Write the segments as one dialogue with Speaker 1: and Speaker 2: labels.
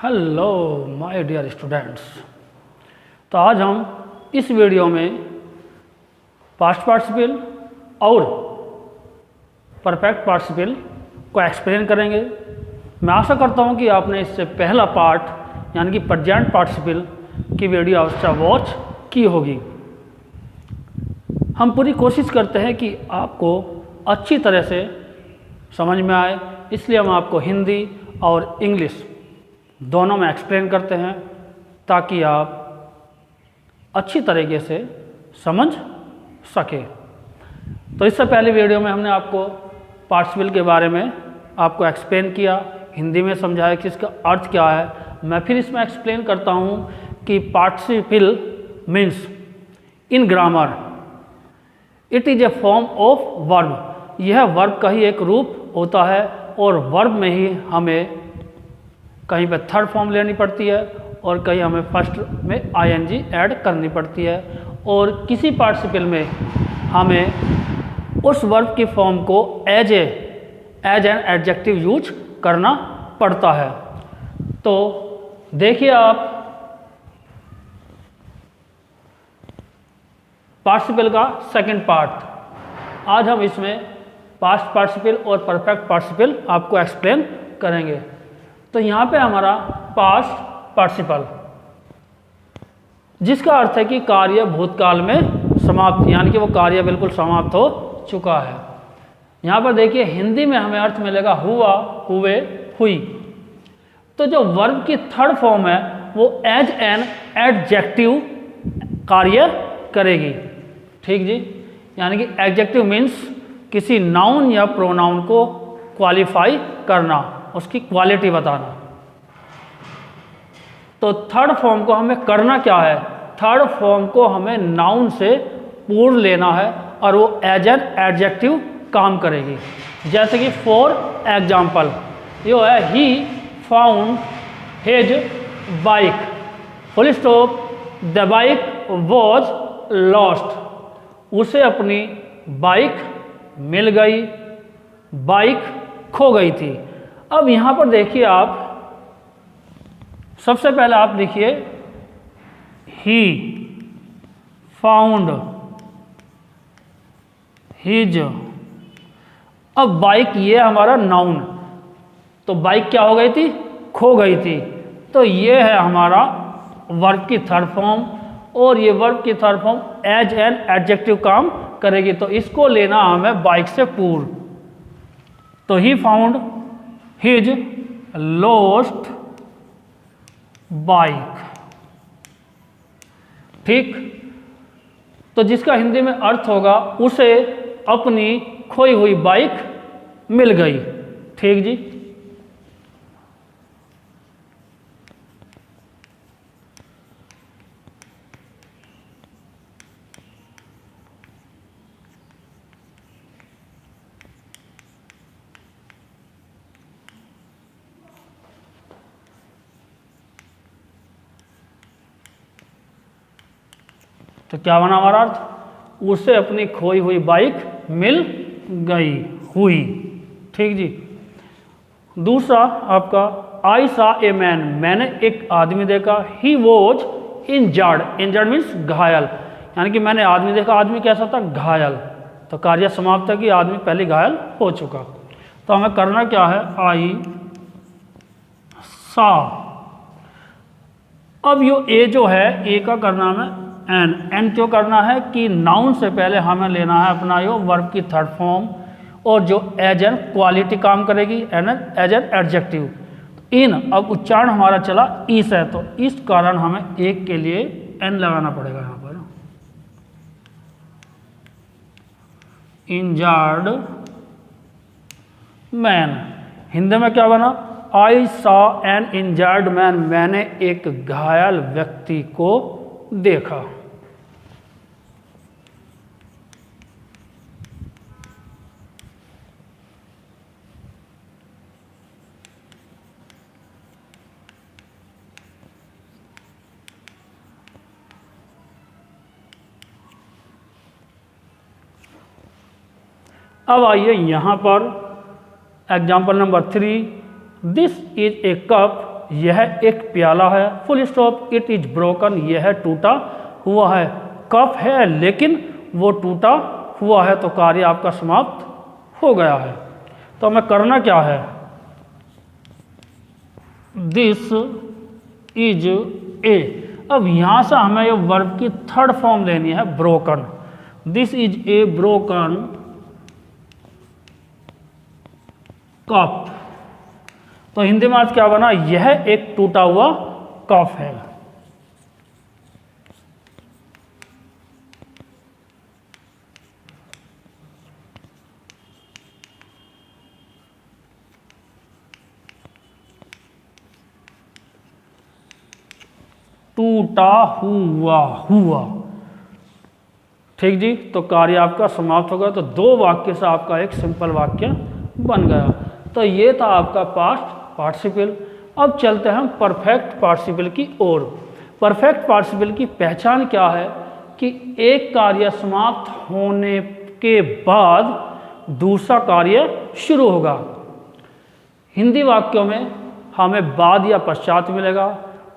Speaker 1: Hello my dear students. तो आज हम इस वीडियो में पास्ट पार्टिसिपल और परफेक्ट पार्टिसिपल को एक्सप्लेन करेंगे। मैं आशा करता हूं कि आपने इससे पहला पार्ट यानी कि प्रेजेंट पार्टिसिपल की वीडियो अवश्य वॉच की होगी। हम पूरी कोशिश करते हैं कि आपको अच्छी तरह से समझ में आए, इसलिए हम आपको हिंदी और इंग्लिश दोनों में एक्सप्लेन करते हैं ताकि आप अच्छी तरीके से समझ सके। तो इससे पहले वीडियो में हमने आपको पार्टिसिपल के बारे में आपको एक्सप्लेन किया, हिंदी में समझाया कि इसका अर्थ क्या है। मैं फिर इसमें एक्सप्लेन करता हूँ कि participle means in grammar it is a form of verb. यह वर्ब का ही एक रूप होता है और वर्ब में ही हमें कहीं पे थर्ड फॉर्म लेनी पड़ती है और कहीं हमें फर्स्ट में आईएनजी ऐड करनी पड़ती है, और किसी पार्टिसिपल में हमें उस वर्ब की फॉर्म को एज एन एडजेक्टिव यूज करना पड़ता है। तो देखिए आप पार्टिसिपल का सेकंड पार्ट। आज हम इसमें पास्ट पार्टिसिपल और परफेक्ट पार्टिसिपल आपको एक्सप्लेन करेंगे। तो यहाँ पे हमारा पास्ट पार्टिसिपल जिसका अर्थ है कि कार्य भूतकाल में समाप्त, यानी कि वो कार्य बिल्कुल समाप्त हो चुका है। यहाँ पर देखिए हिंदी में हमें अर्थ मिलेगा हुआ, हुए, हुई। तो जो वर्ब की थर्ड फॉर्म है वो एज एन एडजेक्टिव कार्य करेगी। ठीक जी, यानी कि एडजेक्टिव मीन्स किसी नाउन या प्रोनाउन को क्वालिफाई करना, उसकी क्वालिटी बताना। तो थर्ड फॉर्म को हमें करना क्या है, थर्ड फॉर्म को हमें नाउन से पूर्ण लेना है और वो एज एन एडजेक्टिव काम करेगी। जैसे कि फॉर एग्जाम्पल यो है he found his bike, full stop, the bike was lost. उसे अपनी बाइक मिल गई, बाइक खो गई थी। अब यहाँ पर देखिए आप सबसे पहले आप लिखिए ही फाउंड हिज। अब बाइक ये हमारा नाउन, तो बाइक क्या हो गई थी, खो गई थी। तो ये है हमारा वर्ब की थर्ड फॉर्म, और ये वर्ब की third form as an adjective काम करेगी। तो इसको लेना हमें बाइक से पूर्व। तो he found his lost bike. ठीक, तो जिसका हिंदी में अर्थ होगा उसे अपनी खोई हुई बाइक मिल गई। ठीक जी। तो क्या बना हमारा अर्थ, उसे अपनी खोई हुई बाइक मिल गई, हुई। ठीक जी। दूसरा आपका आई सा ए मैन, मैंने एक आदमी देखा। He was injured, injured means घायल, यानी कि मैंने आदमी देखा, आदमी कैसा था, घायल। तो कार्य समाप्त है कि आदमी पहले घायल हो चुका। तो हमें करना क्या है, आई सा। अब यो ए जो है, ए का करना हमें एन क्यों करना है कि नाउन से पहले हमें लेना है अपना यो वर्ब की थर्ड फॉर्म, और जो एज एन क्वालिटी काम करेगी, एज एन एडजेक्टिव। इन अब उच्चारण हमारा चला इस है, तो इस कारण हमें एक के लिए एन लगाना पड़ेगा यहाँ पर। इंजर्ड मैन, हिंदी में क्या बना, I saw an injured man, मैंने एक घायल व्यक्ति को देखा। अब आइए यहाँ पर example number 3, this is a cup यह एक प्याला है, full stop. It is broken, यह टूटा हुआ है। कप है लेकिन वो टूटा हुआ है, तो कार्य आपका समाप्त हो गया है। तो हमें करना क्या है, दिस इज ए। अब यहां से हमें ये वर्ब की थर्ड फॉर्म लेनी है, broken. This is a broken cup. तो हिंदी में आज क्या बना, यह एक टूटा हुआ कप है। टूटा हुआ हुआ, ठीक जी। तो कार्य आपका समाप्त हो गया। तो दो वाक्य से आपका एक सिंपल वाक्य बन गया। तो ये था आपका पास्ट पार्टिसिपल। अब चलते हैं हम परफेक्ट पार्टिसिपल की ओर। परफेक्ट पार्टिसिपल की पहचान क्या है कि एक कार्य समाप्त होने के बाद दूसरा कार्य शुरू होगा। हिंदी वाक्यों में हमें बाद या पश्चात मिलेगा,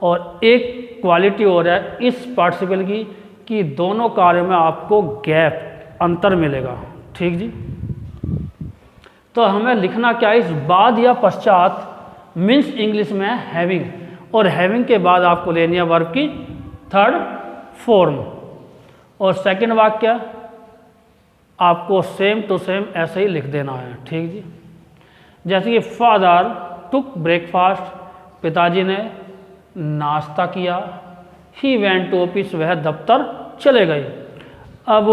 Speaker 1: और एक क्वालिटी और है इस पार्टिसिपल की कि दोनों कार्यों में आपको गैप, अंतर मिलेगा, ठीक जी। तो हमें लिखना क्या है, इस बाद या पश्चात मीन्स इंग्लिश में हैविंग, और हैविंग के बाद आपको लेनी है वर्ब की थर्ड फॉर्म। और सेकंड वाक्य आपको सेम टू सेम ऐसे ही लिख देना है, ठीक जी। जैसे कि फादर टुक ब्रेकफास्ट, पिताजी ने नाश्ता किया। ही वेंट टू ऑफिस, वह दफ्तर चले गए। अब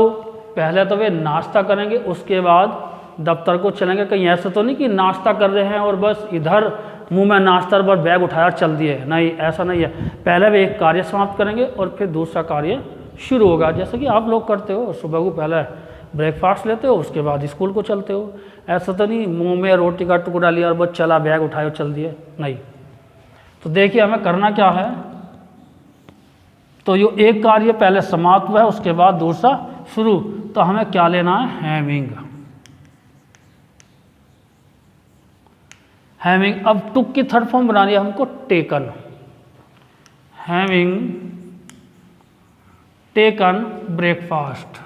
Speaker 1: पहले तो वे नाश्ता करेंगे, उसके बाद दफ्तर को चलेंगे। कहीं ऐसा तो नहीं कि नाश्ता कर रहे हैं और बस इधर मुंह में नाश्ता और बैग उठाया चल दिए, नहीं, ऐसा नहीं है। पहले वे एक कार्य समाप्त करेंगे और फिर दूसरा कार्य शुरू होगा। जैसे कि आप लोग करते हो, सुबह को पहले ब्रेकफास्ट लेते हो, उसके बाद स्कूल को चलते हो। ऐसा तो नहीं मुंह में रोटी का टुकड़ा लिया और बस चला, बैग उठाए और चल दिए, नहीं। तो देखिए हमें करना क्या है, तो ये एक कार्य पहले समाप्त हुआ है, उसके बाद दूसरा शुरू। तो हमें क्या लेना है, हैविंग। हैविंग। अब टुक की थर्ड फॉर्म बनानी है हमको, टेकन। Having taken breakfast.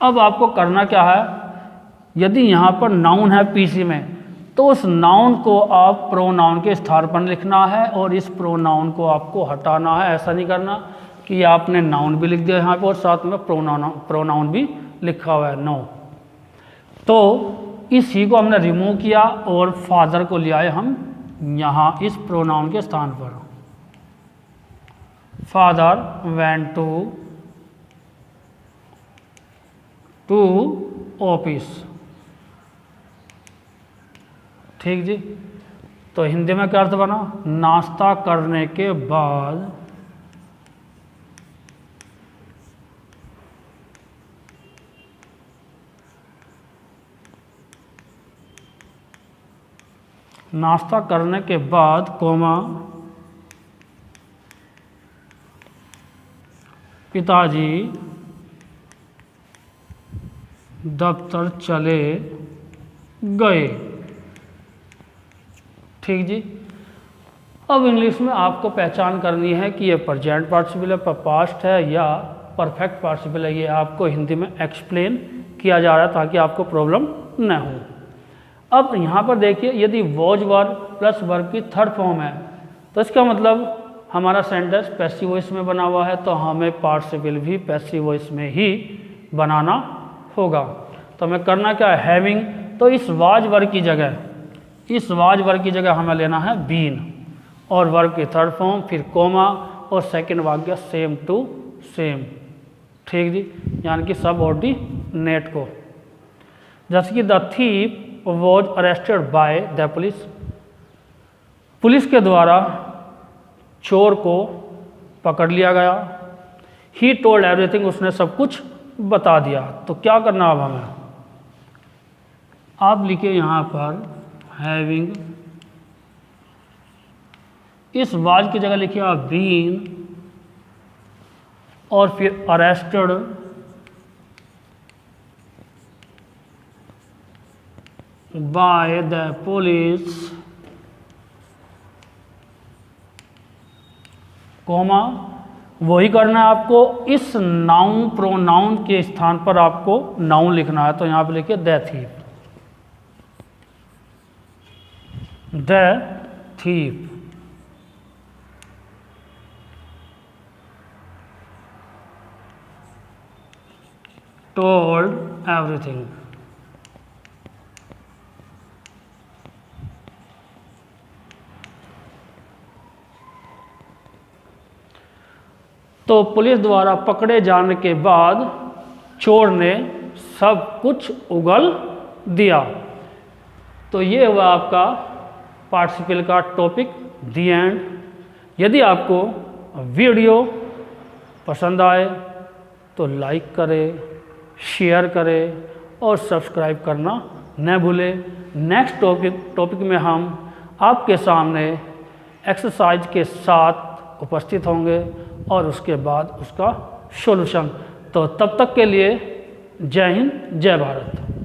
Speaker 1: अब आपको करना क्या है, यदि यहां पर नाउन है पीसी में, तो उस नाउन को आप प्रोनाउन के स्थान पर लिखना है, और इस प्रोनाउन को आपको हटाना है। ऐसा नहीं करना कि आपने नाउन भी लिख दिया यहाँ पर और साथ में प्रोनाउन भी लिखा हुआ है, नो। तो इस ही को हमने रिमूव किया और फादर को ले आए हम यहाँ इस प्रोनाउन के स्थान पर। फादर वेंट टू ऑफिस, ठीक जी। तो हिंदी में क्या अर्थ बना, नाश्ता करने के बाद नाश्ता करने के बाद कोमा पिताजी दफ्तर चले गए, ठीक जी। अब इंग्लिश में आपको पहचान करनी है कि ये प्रेजेंट पार्टिसिपल है, पास्ट है या परफेक्ट पार्टिसिपल है। ये आपको हिंदी में एक्सप्लेन किया जा रहा है ताकि आपको प्रॉब्लम न हो। अब यहाँ पर देखिए, यदि वॉज वर्ब प्लस वर्ब की थर्ड फॉर्म है, तो इसका मतलब हमारा सेंटेंस पैसिव वॉइस में बना हुआ है, तो हमें पार्टिसिपल भी पैसिव वॉइस में ही बनाना होगा। तो हमें करना क्या है, हैविंग। तो इस वाज वर्ब की जगह, इस वाज वर्ब की जगह हमें लेना है बीन, और वर्ब की थर्ड फॉर्म, फिर कोमा, और सेकंड वाक्य सेम टू सेम, ठीक जी, यानी कि सब ऑर्डिनेट को। जैसे कि the thief was arrested by the police, police के द्वारा चोर को पकड़ लिया गया। ही टोल्ड एवरीथिंग, उसने सब कुछ बता दिया। तो क्या करना अब हमें, आप लिखिए यहाँ पर हैविंग, इस वाज की जगह लिखिए आप बीन, और फिर arrested by the police, comma, वही करना है आपको। इस नाउन प्रोनाउन के स्थान पर आपको नाउन लिखना है, तो यहाँ पे लिखिए the thief, the thief. told everything, तो पुलिस द्वारा पकड़े जाने के बाद चोर ने सब कुछ उगल दिया। तो ये हुआ आपका पार्टिसिपल का टॉपिक, दी एंड। यदि आपको वीडियो पसंद आए तो लाइक करें, शेयर करें और सब्सक्राइब करना न भूलें। नेक्स्ट टॉपिक में हम आपके सामने एक्सरसाइज के साथ उपस्थित होंगे और उसके बाद उसका सॉल्यूशन। तो तब तक के लिए जय हिंद, जय भारत।